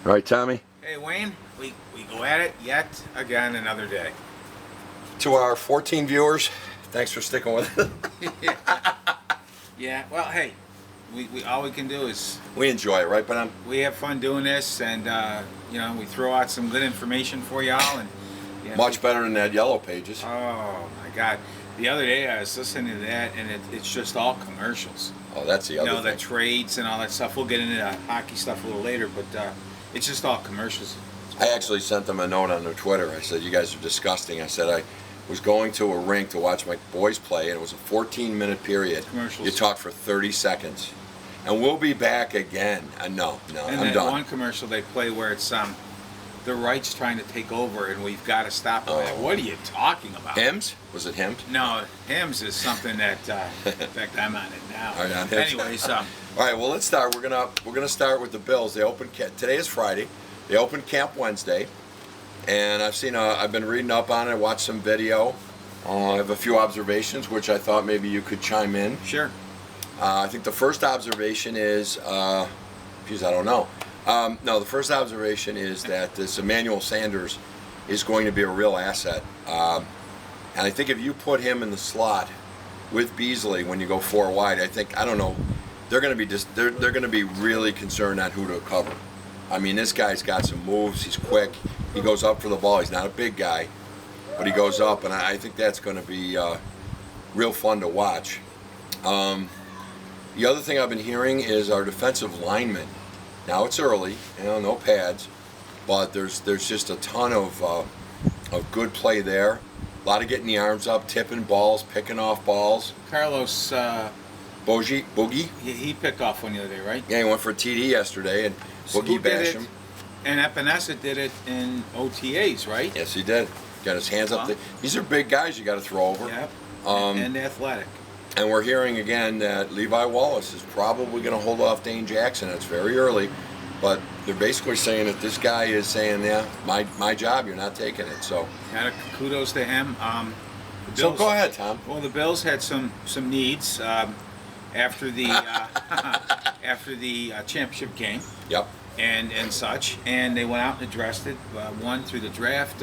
All right, Tommy. Hey, Wayne, we go at it yet again another day. To our 14 viewers, thanks for sticking with it. Yeah, well, hey, we all we can do is... We enjoy it, right, but we have fun doing this, and, you know, we throw out some good information for y'all. And much better than that Yellow Pages. Oh, my God. The other day I was listening to that, and it's just all commercials. Oh, that's the other thing. You know, the trades and all that stuff. We'll get into the hockey stuff a little later, but it's just all commercials. I actually sent them a note on their Twitter. I said, you guys are disgusting. I said, I was going to a rink to watch my boys play, and it was a 14-minute period. Commercials. You talked for 30 seconds. And we'll be back again. No, and I'm done. One commercial they play where it's the right's trying to take over, and we've got to stop them. Oh. What are you talking about? Hims? Was it Hims? No, Hims is something that, in fact, I'm on it now. All right, on Hims. Anyways, all right, well, let's start. We're gonna start with the Bills. They open today is Friday. They open camp Wednesday, and I've been reading up on it. Watched some video. I have a few observations, which I thought maybe you could chime in. Sure. I think the first observation is, I don't know. No, the first observation is that this Emmanuel Sanders is going to be a real asset. And I think if you put him in the slot with Beasley when you go four wide, I don't know, they're going to be they're going to be really concerned on who to cover. I mean, this guy's got some moves. He's quick. He goes up for the ball. He's not a big guy, but he goes up, and I think that's going to be real fun to watch. The other thing I've been hearing is our defensive linemen. Now it's early, no pads, but there's just a ton of good play there. A lot of getting the arms up, tipping balls, picking off balls. Carlos Boogie. He picked off one the other day, right? Yeah, he went for a TD yesterday, and Boogie bashed him. And Epinesa did it in OTAs, right? Yes, he did. Got his hands up there. These are big guys you got to throw over. Yep. And athletic. And we're hearing again that Levi Wallace is probably going to hold off Dane Jackson. It's very early, but they're basically saying that this guy is saying, yeah, my job, you're not taking it. So kudos to him. So go ahead, Tom. Well, the Bills had some needs after the championship game. Yep. And such, and they went out and addressed it. One through the draft.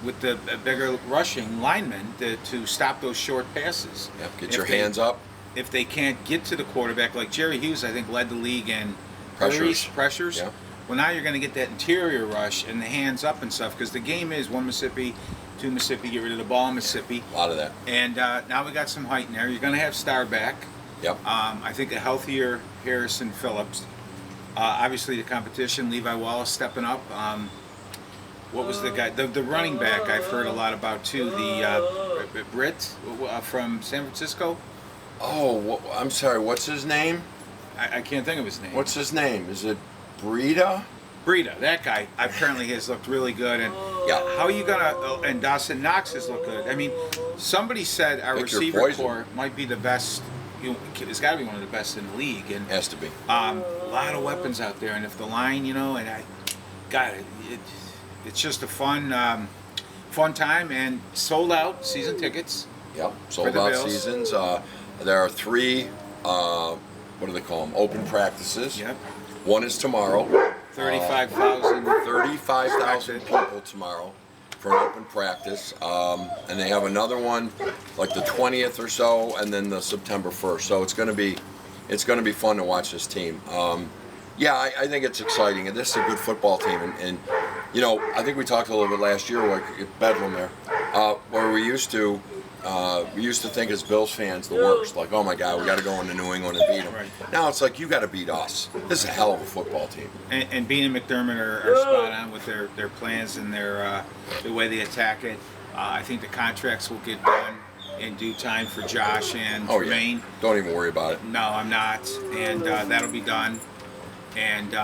With the bigger rushing linemen to stop those short passes. Yep, get your hands up. If they can't get to the quarterback, like Jerry Hughes, I think led the league in pressures. Yeah. Well, now you're going to get that interior rush and the hands up and stuff, because the game is one Mississippi, two Mississippi, get rid of the ball in Mississippi. A lot of that. And now we got some height in there. You're going to have Star back. Yep. I think a healthier Harrison Phillips. Obviously the competition, Levi Wallace stepping up. What was the guy? The running back I've heard a lot about too. The Brit from San Francisco. Oh, I'm sorry. What's his name? I can't think of his name. What's his name? Is it Breida? Breida, that guy apparently has looked really good. And yeah, how are you gonna? And Dawson Knox has looked good. I mean, somebody said our receiver core might be the best. It's got to be one of the best in the league. And has to be. A lot of weapons out there, and if the line, and I got it. It's just a fun time, and sold out season tickets. Yep, sold out seasons. There are 3, what do they call them? Open practices. Yep. One is tomorrow. 35,000 people tomorrow for an open practice, and they have another one like the 20th or so, and then the September 1st. So it's going to be fun to watch this team. Yeah, I think it's exciting, and this is a good football team. And I think we talked a little bit last year, like Bedlam there, where we used to think as Bills fans the worst, like, oh my God, we got to go into New England and beat them. Right. Now it's like, you got to beat us. This is a hell of a football team. And Bean and McDermott are spot on with their plans and their the way they attack it. I think the contracts will get done in due time for Josh and Jermaine. Yeah. Don't even worry about it. No, I'm not, and that'll be done. And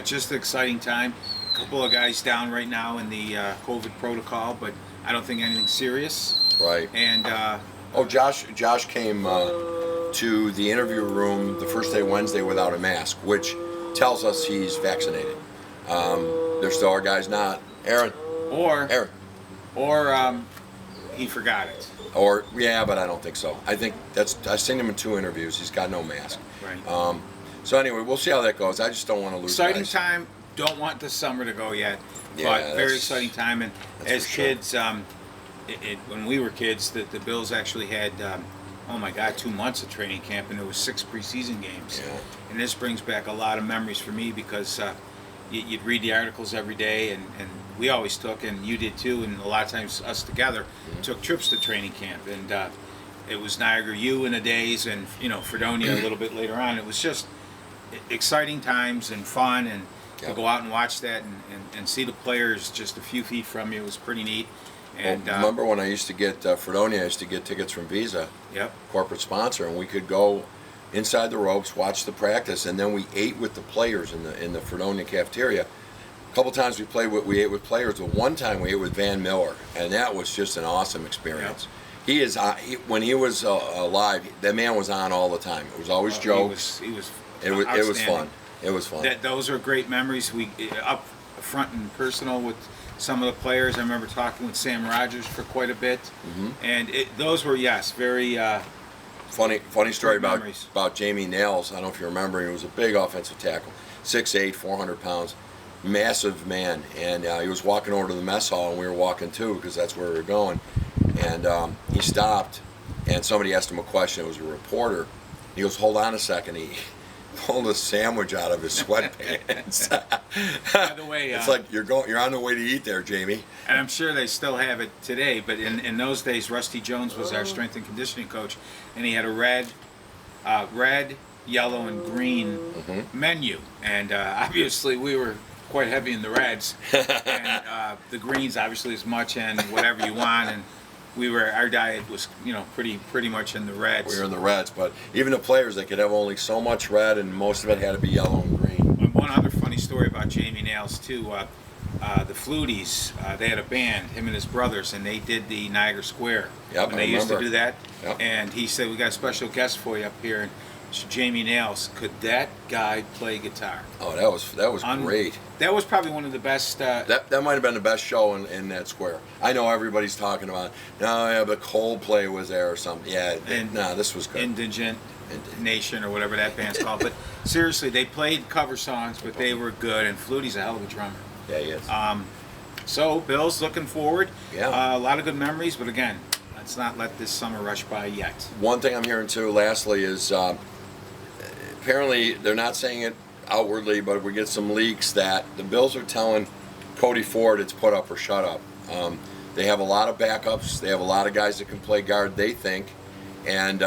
just an exciting time. A couple of guys down right now in the COVID protocol, but I don't think anything serious. Right. And Josh came to the interview room the first day Wednesday without a mask, which tells us he's vaccinated. There still are guys not. Aaron. Or he forgot it. But I don't think so. I think I've seen him in 2 interviews. He's got no mask. Right. So anyway, we'll see how that goes. I just don't want to lose. Exciting guys. time. Don't want the summer to go yet, Yeah, but very that's- exciting time. And that's as for sure. kids, when we were kids, the Bills actually had, oh my God, 2 months of training camp, and there was 6 preseason games. Yeah. And this brings back a lot of memories for me because you'd read the articles every day, and we always took, and you did too, and a lot of times us together took trips to training camp, and it was Niagara U in the days, and Fredonia a little bit later on. It was just exciting times and fun, and to go out and watch that and see the players just a few feet from you was pretty neat. And Well, remember when I used to get Fredonia? I used to get tickets from Visa, Yep. corporate sponsor, and we could go inside the ropes, watch the practice, and then we ate with the players in the Fredonia cafeteria. A couple times we ate with players, but one time we ate with Van Miller, and that was just an awesome experience. Yep. When he was alive, that man was on all the time. It was always jokes. He was It was outstanding. fun. It was fun. Those are great memories. We up front and personal with some of the players. I remember talking with Sam Rogers for quite a bit, and those were very Funny story Great memories. about Jamie Nails. I don't know if you remember. He was a big offensive tackle, 6'8", 400 pounds, massive man. And he was walking over to the mess hall, and we were walking too because that's where we were going. And he stopped, and somebody asked him a question. It was a reporter. He goes, "Hold on a second." He pulled a sandwich out of his sweatpants. By the way, it's like you're on the way to eat there, Jamie. and I'm sure they still have it today, but in those days, Rusty Jones was our strength and conditioning coach, and he had a red, yellow, and green menu, and obviously we were quite heavy in the reds, and the greens obviously as much, and whatever you want, and our diet was pretty much in the reds. We were in the reds, but even the players, they could have only so much red, and most of it had to be yellow and green. And one other funny story about Jamie Nails too. The Fluties, they had a band, him and his brothers, and they did the Niagara Square. Yep, when I they used to remember. do that. Yep. And he said, "We got a special guest for you up here." And it's Jamie Nails. Could that guy play guitar? Oh, that was great. That was probably one of the best. That might have been the best show in that square. I know everybody's talking about, no, yeah, but Coldplay was there or something. Yeah, no, this was good. Indigent Nation or whatever that band's called. But seriously, they played cover songs, but they were good. And Flutie's a hell of a drummer. Yeah, he is. So Bill's looking forward. Yeah. A lot of good memories, but again, let's not let this summer rush by yet. One thing I'm hearing too, lastly, is apparently they're not saying it outwardly, but we get some leaks that the Bills are telling Cody Ford it's put up or shut up. They have a lot of backups. They have a lot of guys that can play guard, they think, and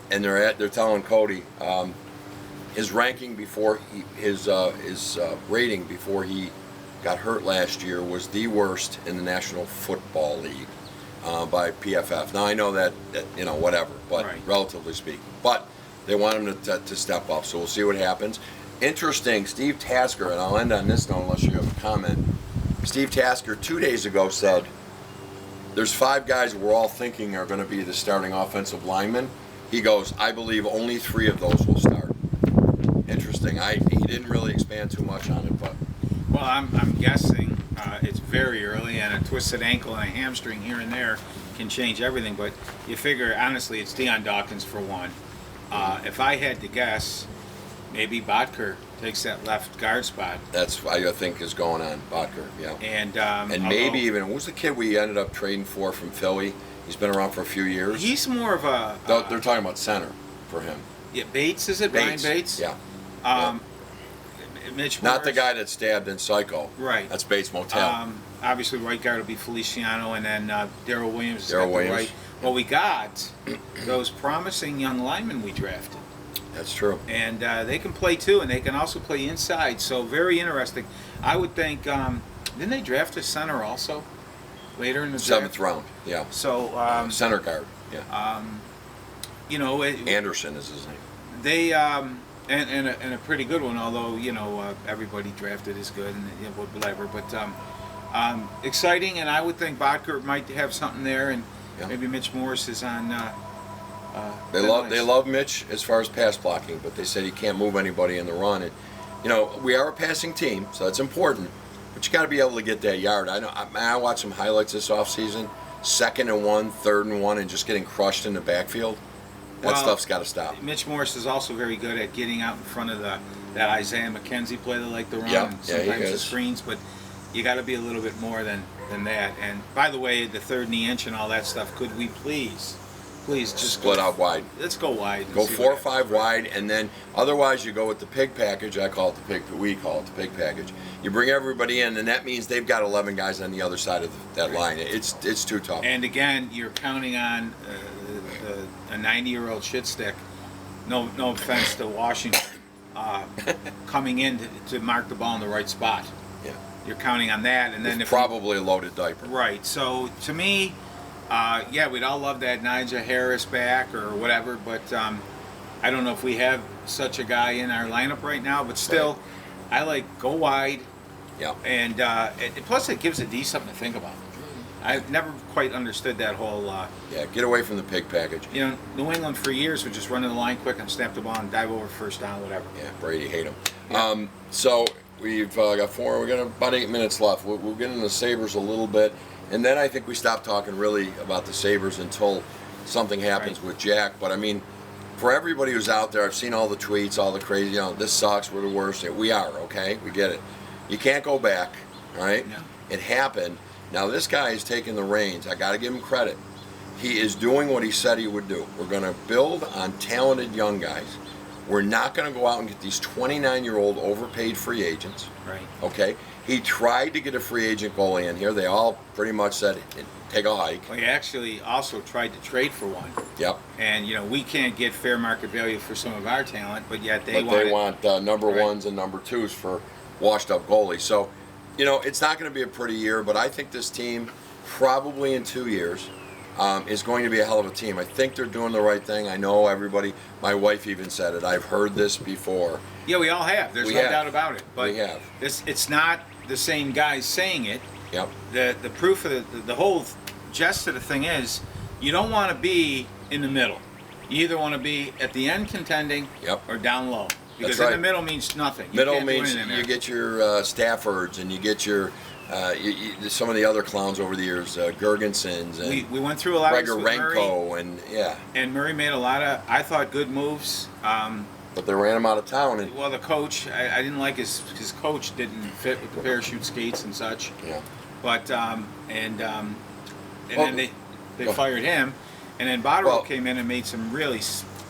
they're telling Cody his ranking before his rating before he got hurt last year was the worst in the National Football League by PFF. Now I know that whatever, but Right. relatively speaking, but they want him to step up. So we'll see what happens. Interesting, Steve Tasker, and I'll end on this note unless you have a comment. Steve Tasker 2 days ago said there's 5 guys we're all thinking are going to be the starting offensive linemen. He goes, I believe only 3 of those will start. Interesting. He didn't really expand too much on it, but Well, I'm guessing it's very early, and a twisted ankle and a hamstring here and there can change everything. But you figure, honestly, it's Deion Dawkins for one. If I had to guess, maybe Bodker takes that left guard spot. that's what I think is going on, Bodker, yeah. And Maybe even, what was the kid we ended up trading for from Philly? He's been around for a few years. he's more of a They're talking about center for him. yeah, Bates, is it? Brian Bates? Yeah. Mitch Not the Morris. guy that stabbed in Psycho. Right. That's Bates Motel. Obviously, right guard will be Feliciano, and then Darrell Williams. is Darrell at the Williams. Right. Well, we got those promising young linemen we drafted, That's true. and they can play too, and they can also play inside. So very interesting. I would think. Didn't they draft a center also later in the draft? 7th round, yeah. So Center guard, yeah. Anderson is his name. they and a pretty good one. Although everybody drafted is good and whatever, but exciting. And I would think Bodker might have something there, and Yeah. maybe Mitch Morris is on. They love Mitch as far as pass blocking, but they said he can't move anybody in the run. And we are a passing team, so that's important. But you got to be able to get that yard. I watched some highlights this offseason. 2nd and 1, 3rd and 1, and just getting crushed in the backfield. That Well, stuff's got to stop. Mitch Morse is also very good at getting out in front of that Isaiah McKenzie play they like to run, Yep. and Yeah, he sometimes the is. screens, but you got to be a little bit more than that. And by the way, the 3rd and the inch and all that stuff, could we please just Split out wide. Let's go wide. And Go see 4 or what 5 wide, and then otherwise you go with the pig package. We call it the pig package. You bring everybody in, and that means they've got 11 guys on the other side of that line. It's too tough. And again, you're counting on a 90-year-old shit stick. No offense to Washington, coming in to mark the ball in the right spot. Yeah. You're counting on that, and then It's probably a loaded diaper. right. So to me, yeah, we'd all love that Najee Harris back or whatever, but I don't know if we have such a guy in our lineup right now. But still, I like go wide, Yeah. and plus it gives a D something to think about. I've never quite understood that whole. Yeah. Get away from the pig package. You know, New England for years would just run to the line quick and snap the ball and dive over first down, whatever. Yeah. Brady hate him. Yeah. So we've got 4. We got about 8 minutes left. We'll get into the Sabres a little bit, and then I think we stop talking really about the Sabres until something happens Right. with Jack. But I mean, for everybody who's out there, I've seen all the tweets, all the crazy. This sucks. We're the worst. We are. Okay. We get it. You can't go back. All right. Yeah. It happened. Now this guy is taking the reins. I got to give him credit. He is doing what he said he would do. We're going to build on talented young guys. We're not going to go out and get these 29-year-old overpaid free agents. Right. Okay. He tried to get a free agent goalie in here. They all pretty much said, take a hike. Well, he actually also tried to trade for one. Yep. And we can't get fair market value for some of our talent, but yet they But they want want number Right. ones and number twos for washed-up goalies. So, it's not going to be a pretty year, but I think this team, probably in 2 years, is going to be a hell of a team. I think they're doing the right thing. I know everybody. My wife even said it. I've heard this before. Yeah, we all have. There's We no have. doubt about it. But We have. it's not the same guys saying it. Yep. The proof of the whole gist of the thing is, you don't want to be in the middle. You either want to be at the end contending, Yep. or down low. Because That's right. in the middle means nothing. You Middle can't do means anything there. you get your Staffords and you get your some of the other clowns over the years, Gergensons and We went through a lot of this with Murray, Renko and yeah, and Murray made a lot of, I thought, good moves. but they ran him out of town and Well, the coach, I didn't like his coach didn't fit with the parachute skates and such. yeah. But Well, then they go fired him, and then Botterill Well- came in and made some really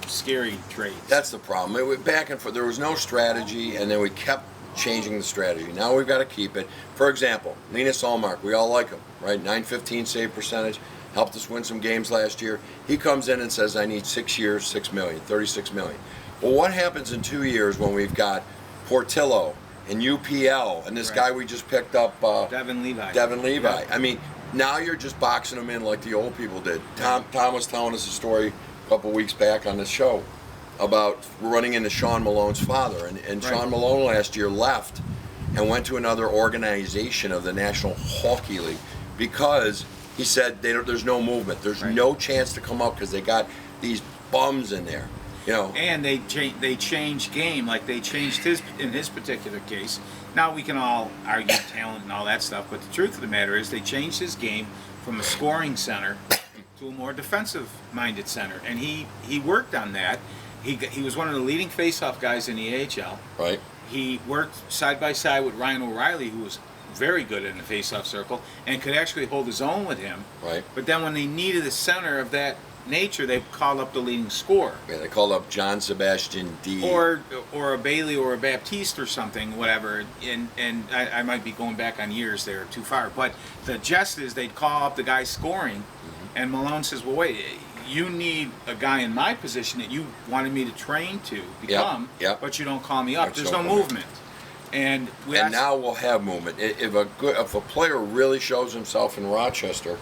scary trades. That's the problem. It went back and forth. There was no strategy, and then we kept changing the strategy. Now we've got to keep it. For example, Linus Ullmark, we all like him, right? 915 save percentage, helped us win some games last year. He comes in and says, I need 6 years, $6 million, $36 million. Well, what happens in 2 years when we've got Portillo and UPL and this Right. guy we just picked up, Devin Levi. Yeah. I mean, now you're just boxing them in like the old people did. Tom was telling us a story a couple weeks back on this show about running into Sean Malone's father. And Right. Sean Malone last year left and went to another organization of the National Hockey League because he said there's no movement. There's Right. no chance to come up because they got these bums in there. And they changed game, like they changed in his particular case. Now we can all argue talent and all that stuff, but the truth of the matter is they changed his game from a scoring center to a more defensive-minded center, and he worked on that. He was one of the leading face-off guys in the AHL. Right. He worked side by side with Ryan O'Reilly, who was very good in the face-off circle and could actually hold his own with him. Right. But then when they needed a center of that nature, they called up the leading scorer. Yeah, they called up John Sebastian D. Or a Bailey or a Baptiste or something, whatever. And I might be going back on years there too far. But the gist is they'd call up the guy scoring, and Malone says, well, wait, you need a guy in my position that you wanted me to train to become, Yep. but you don't call me up. That's There's so no cool. movement. And now we'll have movement. If a player really shows himself in Rochester,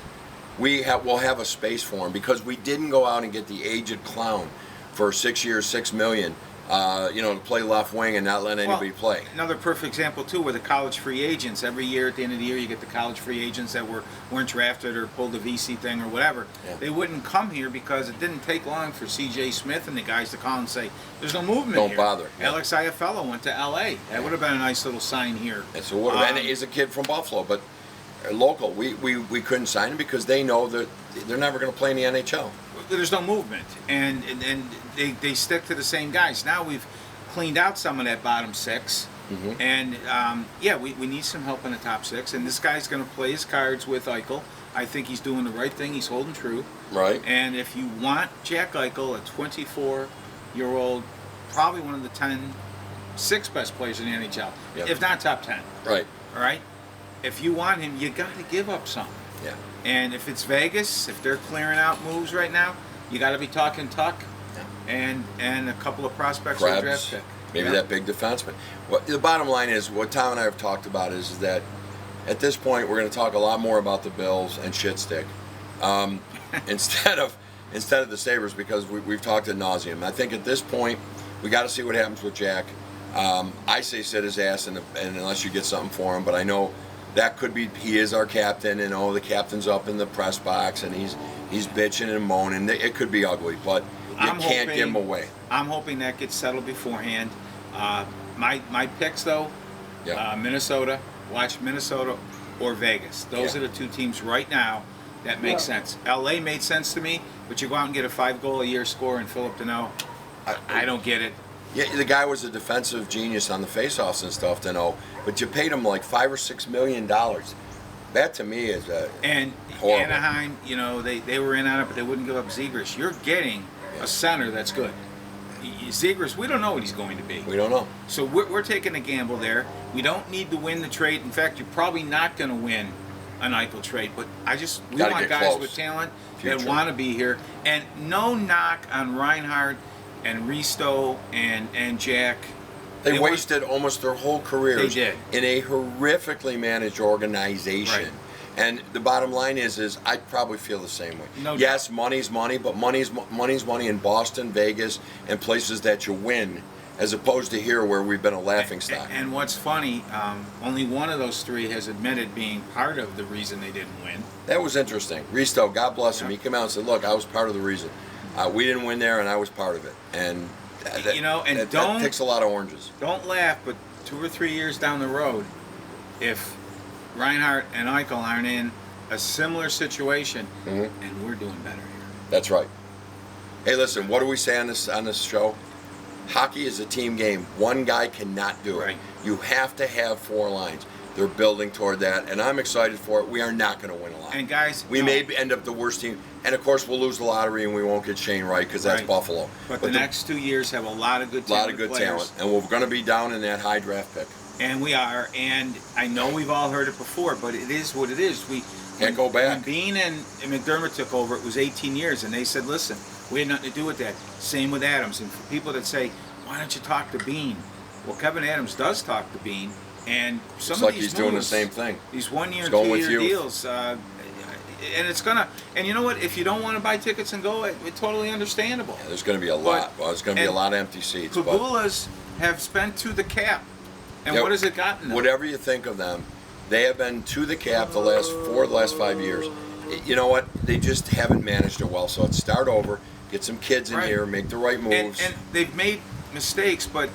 we'll have a space for him because we didn't go out and get the aged clown for 6 years, $6 million, to play left wing and not let anybody play. Another perfect example too were the college free agents. Every year at the end of the year, you get the college free agents that weren't drafted or pulled the VC thing or whatever. Yeah. They wouldn't come here because it didn't take long for C.J. Smith and the guys to call and say, "There's no movement Don't here." bother. Yeah. Alex Iafallo went to L.A. That would have been a nice little sign here. And so and he's a kid from Buffalo, but local. We couldn't sign him because they know that they're never going to play in the NHL. there's no movement, and they stick to the same guys. Now we've cleaned out some of that bottom six, and we need some help in the top six. And this guy's going to play his cards with Eichel. I think he's doing the right thing. He's holding true. Right. And if you want Jack Eichel, a 24-year-old, probably one of the 6 best players in the NHL, if not top 10. Right. All right. If you want him, you got to give up something. Yeah. And if it's Vegas, if they're clearing out moves right now, you got to be talking Tuck and a couple of prospects for a draft pick. Maybe that big defenseman. Well, the bottom line is, what Tom and I have talked about is that at this point we're going to talk a lot more about the Bills and shit stick instead of the Sabres, because we've talked ad nauseum. I think at this point we got to see what happens with Jack. I say sit his ass and unless you get something for him, but I know that could be, he is our captain, and the captain's up in the press box and he's bitching and moaning. It could be ugly, but you can't give him away. I'm hoping that gets settled beforehand. My picks though, Minnesota. Watch Minnesota or Vegas. Those are the 2 teams right now that make sense. LA made sense to me, but you go out and get a 5-goal-a-year scorer in Philip Deneau. I don't get it. Yeah, the guy was a defensive genius on the faceoffs and stuff, Deneau, but you paid him like $5 or $6 million. That to me is horrible. Anaheim, they were in on it, but they wouldn't give up Zegras. You're getting a center that's good. Zegras, we don't know what he's going to be. We don't know. So we're taking a gamble there. We don't need to win the trade. In fact, you're probably not going to win an Eichel trade. But we want guys with talent that want to be here. And no knock on Reinhart and Risto and Jack. They wasted almost their whole careers in a horrifically managed organization. Right. And the bottom line is I'd probably feel the same way. No doubt. Yes, money's money, but money's money in Boston, Vegas, and places that you win, as opposed to here where we've been a laughingstock. And what's funny, only one of those 3 has admitted being part of the reason they didn't win. That was interesting. Risto, God bless him, he came out and said, look, I was part of the reason. We didn't win there, and I was part of it. And that takes a lot of oranges. Don't laugh, but 2 or 3 years down the road, if Reinhart and Eichel aren't in a similar situation, and we're doing better here. That's right. Hey, listen, what do we say on this show? Hockey is a team game. One guy cannot do it. Right. You have to have 4 lines. They're building toward that, and I'm excited for it. We are not going to win a lot. And guys, we may end up the worst team, and of course we'll lose the lottery and we won't get Shane Wright because that's Buffalo. But the next 2 years have a lot of good talent, and we're going to be down in that high draft pick. And we are, and I know we've all heard it before, but it is what it is. We can't go back. When Bean and McDermott took over, it was 18 years, and they said, listen, we had nothing to do with that. Same with Adams. And for people that say, why don't you talk to Bean? Well, Kevin Adams does talk to Bean, and some of these he's doing the same thing. These 1-year, 2-year deals, and it's gonna. And you know what? If you don't want to buy tickets and go, it's totally understandable. Yeah, there's going to be a lot. Well, there's going to be a lot of empty seats. Pagulas have spent to the cap. And what has it gotten them? Whatever you think of them, they have been to the cap the last 5 years. You know what? They just haven't managed it well. So let's start over, get some kids in here, make the right moves. And they've made mistakes, but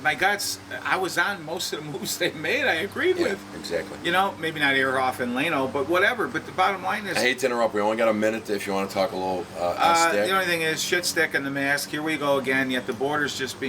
my guts, I was on most of the moves they made. I agreed with. Exactly. Maybe not Ehrhoff and Leno, but whatever. But the bottom line is, I hate to interrupt. We only got a minute if you want to talk a little stick. The only thing is shit stick and the mask. Here we go again. Yet the border's just being